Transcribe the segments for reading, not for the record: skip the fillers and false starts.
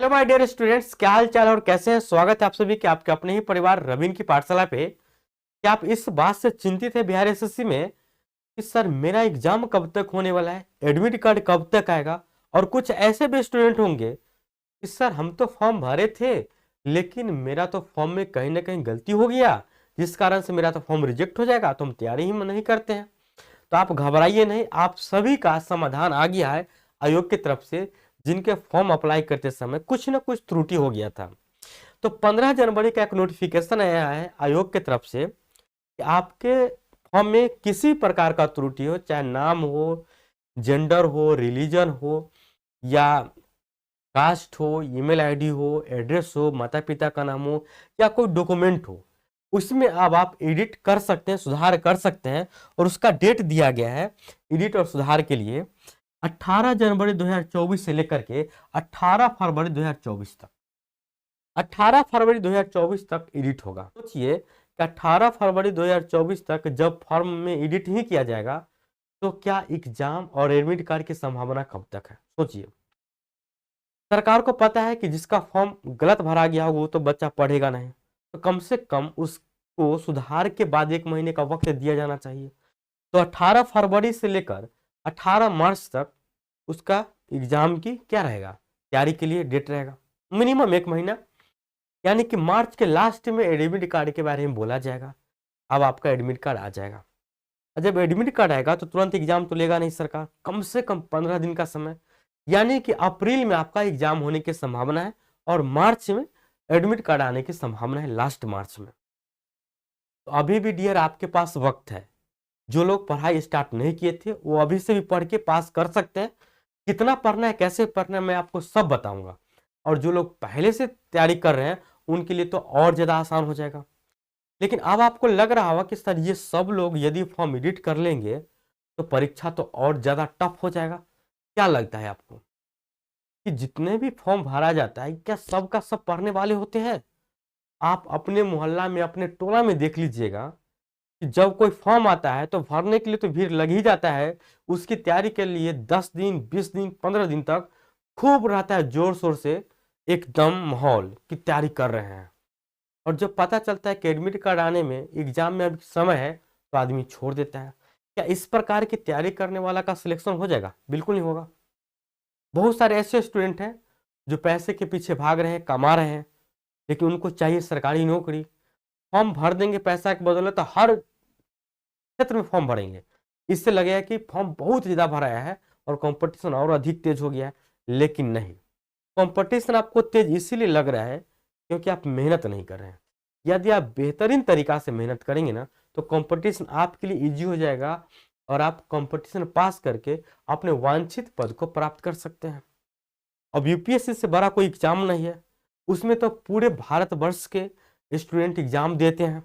Hello my dear students, क्या हाल चाल और कैसे हैं। स्वागत है आप सभी के आपके अपने ही परिवार रवीन की पाठशाला पे। क्या आप इस बात से चिंतित है बिहार एसएससी में कि सर मेरा एग्जाम कब तक होने वाला है, एडमिट कार्ड कब तक आएगा। और कुछ ऐसे भी स्टूडेंट होंगे कि सर हम तो फॉर्म भरे थे लेकिन मेरा तो फॉर्म में कहीं ना कहीं गलती हो गया, जिस कारण से मेरा तो फॉर्म रिजेक्ट हो जाएगा, तो हम तैयारी ही नहीं करते हैं। तो आप घबराइए नहीं, आप सभी का समाधान आ गया है आयोग की तरफ से। जिनके फॉर्म अप्लाई करते समय कुछ ना कुछ त्रुटि हो गया था, तो 15 जनवरी का एक नोटिफिकेशन आया है आयोग की तरफ से कि आपके फॉर्म में किसी प्रकार का त्रुटि हो, चाहे नाम हो, जेंडर हो, रिलीजन हो, या कास्ट हो, ईमेल आईडी हो, एड्रेस हो, माता पिता का नाम हो, या कोई डॉक्यूमेंट हो, उसमें अब आप एडिट कर सकते हैं, सुधार कर सकते हैं। और उसका डेट दिया गया है एडिट और सुधार के लिए 18 जनवरी 2024 से लेकर के 18 फरवरी 2024 तक। 18 फरवरी 2024 तक एडिट होगा। सोचिए कि 18 फरवरी 2024 तक जब फॉर्म में एडिट ही किया जाएगा तो क्या एग्जाम और एडमिट कार्ड की संभावना कब तक है। सोचिए, सरकार को पता है कि जिसका फॉर्म गलत भरा गया होगा वो तो बच्चा पढ़ेगा नहीं, तो कम से कम उसको सुधार के बाद 1 महीने का वक्त दिया जाना चाहिए। तो 18 फरवरी से लेकर 18 मार्च तक उसका एग्जाम की क्या रहेगा, तैयारी के लिए डेट रहेगा, मिनिमम 1 महीना। यानी कि मार्च के लास्ट में एडमिट कार्ड के बारे में बोला जाएगा। अब आपका एडमिट कार्ड आ जाएगा, और जब एडमिट कार्ड आएगा तो तुरंत एग्जाम तो लेगा नहीं सरकार, कम से कम 15 दिन का समय। यानी कि अप्रैल में आपका एग्जाम होने की संभावना है और मार्च में एडमिट कार्ड आने की संभावना है, लास्ट मार्च में। तो अभी भी डियर आपके पास वक्त है। जो लोग पढ़ाई स्टार्ट नहीं किए थे वो अभी से भी पढ़ के पास कर सकते हैं। कितना पढ़ना है, कैसे पढ़ना है, मैं आपको सब बताऊंगा। और जो लोग पहले से तैयारी कर रहे हैं उनके लिए तो और ज्यादा आसान हो जाएगा। लेकिन अब आपको लग रहा होगा कि सर ये सब लोग यदि फॉर्म एडिट कर लेंगे तो परीक्षा तो और ज्यादा टफ हो जाएगा। क्या लगता है आपको कि जितने भी फॉर्म भरा जाता है क्या सब का सब पढ़ने वाले होते हैं? आप अपने मोहल्ला में, अपने टोला में देख लीजिएगा कि जब कोई फॉर्म आता है तो भरने के लिए तो भीड़ लग ही जाता है। उसकी तैयारी के लिए 10 दिन, 20 दिन, 15 दिन तक खूब रहता है, जोर शोर से एकदम माहौल की तैयारी कर रहे हैं। और जब पता चलता है कि एडमिट कार्ड आने में, एग्जाम में अभी समय है, तो आदमी छोड़ देता है। क्या इस प्रकार की तैयारी करने वाला का सिलेक्शन हो जाएगा? बिल्कुल नहीं होगा। बहुत सारे ऐसे स्टूडेंट हैं जो पैसे के पीछे भाग रहे हैं, कमा रहे हैं, लेकिन उनको चाहिए सरकारी नौकरी। फॉर्म भर देंगे पैसा के बदले, तो हर क्षेत्र में फॉर्म भरेंगे। इससे लगेगा कि फॉर्म बहुत ज्यादा भराया है और कंपटीशन और अधिक तेज हो गया है। लेकिन नहीं, कंपटीशन आपको तेज इसीलिए लग रहा है क्योंकि आप मेहनत नहीं कर रहे हैं। यदि आप बेहतरीन तरीका से मेहनत करेंगे ना तो कंपटीशन आपके लिए इजी हो जाएगा और आप कंपटीशन पास करके अपने वांछित पद को प्राप्त कर सकते हैं। अब यूपीएससी से बड़ा कोई एग्जाम नहीं है, उसमें तो पूरे भारतवर्ष के स्टूडेंट एग्जाम देते हैं,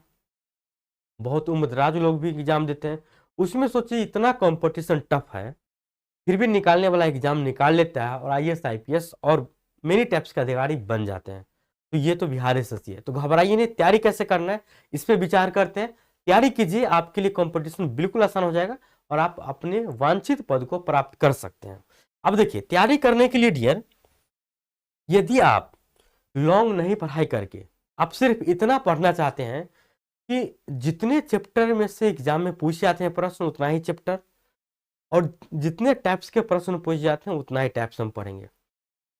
बहुत उम्रदराज लोग भी एग्जाम देते हैं। उसमें सोचिए इतना कंपटीशन टफ है, फिर भी निकालने वाला एग्जाम निकाल लेता है और आईएएस, आईपीएस और मेनी टाइप्स के अधिकारी बन जाते हैं। तो ये तो बिहार एसएससी है। तो घबराइए नहीं, तैयारी कैसे करना है इस पे विचार करते हैं। तैयारी कीजिए, आपके लिए कंपटीशन बिल्कुल आसान हो जाएगा और आप अपने वांछित पद को प्राप्त कर सकते हैं। अब देखिए, तैयारी करने के लिए डियर, यदि आप लॉन्ग नहीं पढ़ाई करके आप सिर्फ इतना पढ़ना चाहते हैं कि जितने चैप्टर में से एग्जाम में पूछे जाते हैं प्रश्न उतना ही चैप्टर, और जितने टाइप्स के प्रश्न पूछे जाते हैं उतना ही टाइप्स हम पढ़ेंगे।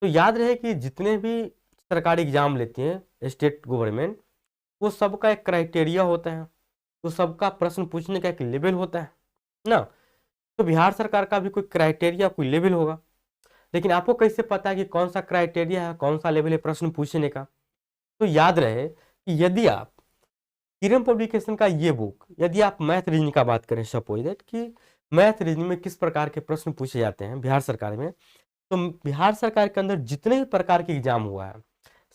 तो याद रहे कि जितने भी सरकारी एग्जाम लेते हैं स्टेट गवर्नमेंट, वो सबका एक क्राइटेरिया होता है, तो सबका प्रश्न पूछने का एक लेवल होता है ना। तो बिहार सरकार का भी कोई क्राइटेरिया, कोई लेवल होगा। लेकिन आपको कैसे पता है कि कौन सा क्राइटेरिया है, कौन सा लेवल है प्रश्न पूछने का? तो याद रहे कि यदि आप किरम पब्लिकेशन का ये बुक, यदि आप मैथ रीजनिंग का बात करें, सपोज दैट कि मैथ रीजनिंग में किस प्रकार के प्रश्न पूछे जाते हैं बिहार सरकार में, तो बिहार सरकार के अंदर जितने भी प्रकार के एग्जाम हुआ है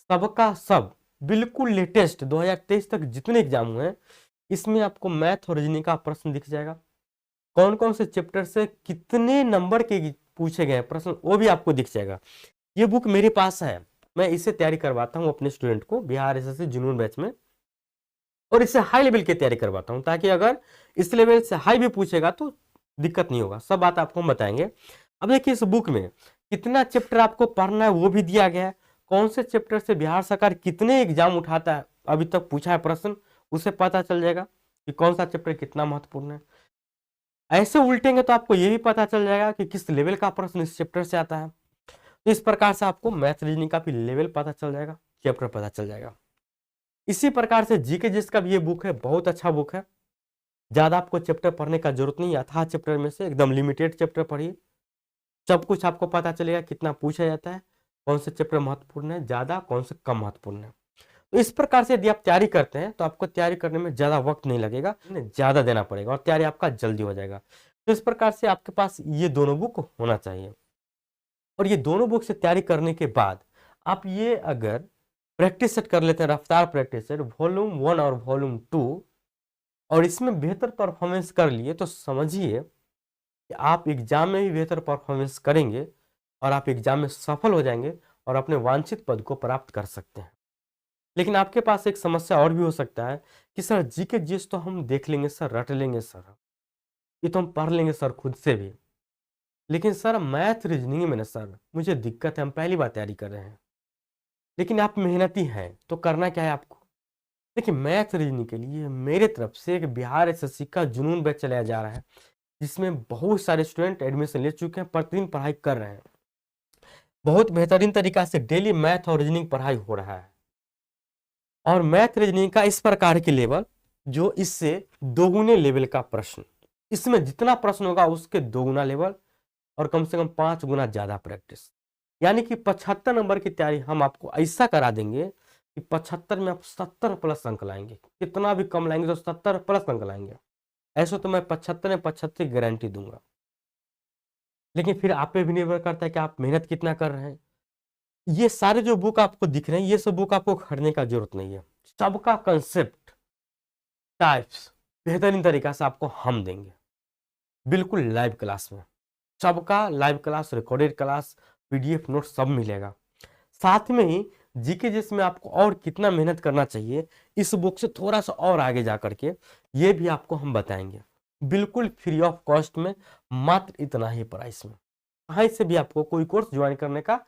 सबका सब बिल्कुल लेटेस्ट 2023 तक जितने एग्जाम हुए हैं, इसमें आपको मैथ और रीजनिंग का प्रश्न दिख जाएगा। कौन कौन से चैप्टर से कितने नंबर के पूछे गए प्रश्न वो भी आपको दिख जाएगा। ये बुक मेरे पास है, मैं इससे तैयारी करवाता हूँ अपने स्टूडेंट को बिहार एसएससी जुनून बैच में, और इससे हाई लेवल की तैयारी करवाता हूँ, ताकि अगर इस लेवल से हाई भी पूछेगा तो दिक्कत नहीं होगा। सब बात आपको हम बताएंगे। अब देखिए, इस बुक में कितना चैप्टर आपको पढ़ना है वो भी दिया गया है, कौन से चैप्टर से बिहार सरकार कितने एग्जाम उठाता है, अभी तक पूछा है प्रश्न, उसे पता चल जाएगा कि कौन सा चैप्टर कितना महत्वपूर्ण है। ऐसे उल्टेंगे तो आपको ये भी पता चल जाएगा कि किस लेवल का प्रश्न इस चैप्टर से आता है। तो इस प्रकार से आपको मैथ रीजनिंग का भी लेवल पता चल जाएगा, चैप्टर पता चल जाएगा। इसी प्रकार से जीके जिसका भी ये बुक है, बहुत अच्छा बुक है। ज्यादा आपको चैप्टर पढ़ने का जरूरत नहीं है, अथाह चैप्टर में से एकदम लिमिटेड चैप्टर पढ़िए, सब कुछ आपको पता चलेगा कितना पूछा जाता है, कौन से चैप्टर महत्वपूर्ण है ज्यादा, कौन से कम महत्वपूर्ण है। तो इस प्रकार से यदि आप तैयारी करते हैं तो आपको तैयारी करने में ज्यादा वक्त नहीं लगेगा, ज्यादा देना पड़ेगा और तैयारी आपका जल्दी हो जाएगा। तो इस प्रकार से आपके पास ये दोनों बुक होना चाहिए। और ये दोनों बुक से तैयारी करने के बाद आप ये अगर प्रैक्टिस सेट कर लेते हैं, रफ्तार प्रैक्टिस सेट वॉल्यूम 1 और वॉल्यूम 2, और इसमें बेहतर परफॉर्मेंस कर लिए, तो समझिए कि आप एग्जाम में भी बेहतर परफॉर्मेंस करेंगे और आप एग्जाम में सफल हो जाएंगे और अपने वांछित पद को प्राप्त कर सकते हैं। लेकिन आपके पास एक समस्या और भी हो सकता है कि सर जीके जीएस तो हम देख लेंगे सर, रट लेंगे सर, ये तो हम पढ़ लेंगे सर खुद से भी, लेकिन सर मैथ रीजनिंग में ना सर मुझे दिक्कत है, हम पहली बार तैयारी कर रहे हैं। लेकिन आप मेहनती हैं तो करना क्या है आपको, देखिए मैथ रीजनिंग के लिए मेरे तरफ से एक बिहार एसएससी का जुनून बैच चलाया जा रहा है, जिसमें बहुत सारे स्टूडेंट एडमिशन ले चुके हैं, प्रतिदिन पढ़ाई कर रहे हैं। बहुत बेहतरीन तरीका से डेली मैथ और रीजनिंग पढ़ाई हो रहा है। और मैथ रीजनिंग का इस प्रकार के लेवल जो इससे दोगुने लेवल का प्रश्न, इसमें जितना प्रश्न होगा उसके दोगुना लेवल और कम से कम 5 गुना ज्यादा प्रैक्टिस, यानी कि 75 नंबर की तैयारी हम आपको ऐसा करा देंगे कि 75 में आप 70 प्लस अंक लाएंगे, कितना भी कम लाएंगे तो 70 प्लस अंक लाएंगे। ऐसा तो मैं 75 में 75 गारंटी दूंगा। लेकिन फिर आप पे भी निर्भर करता है कि आप मेहनत कितना कर रहे हैं। ये सारे जो बुक आपको दिख रहे हैं, ये सब बुक आपको खरीदने का जरूरत नहीं है, सबका कंसेप्ट टाइप्स बेहतरीन तरीका से आपको हम देंगे, बिल्कुल लाइव क्लास में। सबका live class, recorded class, PDF note सब मिलेगा। साथ में ही जीके जिसमें आपको और कितना मेहनत करना चाहिए, इस बुक से थोड़ा सा और आगे जा करके ये भी आपको हम बताएंगे, बिल्कुल फ्री ऑफ कॉस्ट में, मात्र इतना ही प्राइस में। कहीं से भी आपको कोई कोर्स ज्वाइन करने का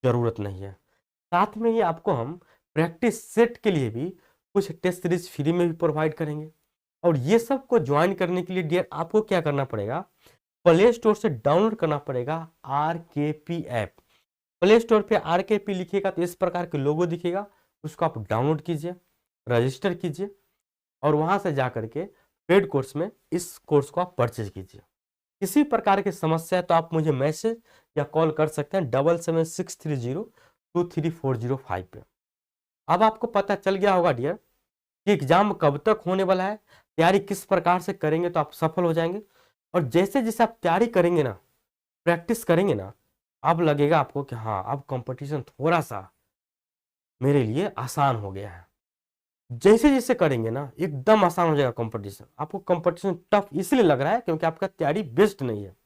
जरूरत नहीं है। साथ में ही आपको हम प्रैक्टिस सेट के लिए भी कुछ टेस्ट सीरीज फ्री में भी प्रोवाइड करेंगे। और ये सब को ज्वाइन करने के लिए डियर आपको क्या करना पड़ेगा, प्ले स्टोर से डाउनलोड करना पड़ेगा आरकेपी ऐप। प्ले स्टोर पे आरकेपी लिखिएगा तो इस प्रकार के लोगो दिखेगा, उसको आप डाउनलोड कीजिए, रजिस्टर कीजिए और वहां से जा करके पेड कोर्स में इस कोर्स को आप परचेज कीजिए। किसी प्रकार की समस्या है तो आप मुझे मैसेज या कॉल कर सकते हैं 7763023405 पे। अब आपको पता चल गया होगा डियर कि एग्जाम कब तक होने वाला है, तैयारी किस प्रकार से करेंगे तो आप सफल हो जाएंगे। और जैसे जैसे आप तैयारी करेंगे ना, प्रैक्टिस करेंगे ना, अब लगेगा आपको कि हाँ अब कंपटीशन थोड़ा सा मेरे लिए आसान हो गया है। जैसे जैसे करेंगे ना एकदम आसान हो जाएगा कंपटीशन। आपको कंपटीशन टफ इसलिए लग रहा है क्योंकि आपका तैयारी बेस्ट नहीं है।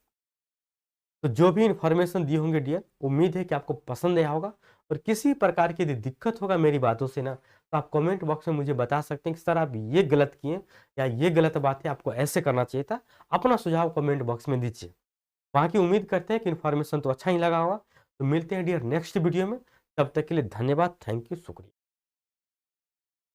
तो जो भी इंफॉर्मेशन दी होंगे डियर, उम्मीद है कि आपको पसंद आया होगा। और किसी प्रकार की यदि दिक्कत होगा मेरी बातों से ना, तो आप कमेंट बॉक्स में मुझे बता सकते हैं कि सर आप ये गलत किए या ये गलत बात है, आपको ऐसे करना चाहिए था। अपना सुझाव कमेंट बॉक्स में दीजिए। बाकी उम्मीद करते हैं कि इन्फॉर्मेशन तो अच्छा ही लगा होगा। तो मिलते हैं डियर नेक्स्ट वीडियो में, तब तक के लिए धन्यवाद, थैंक यू, शुक्रिया।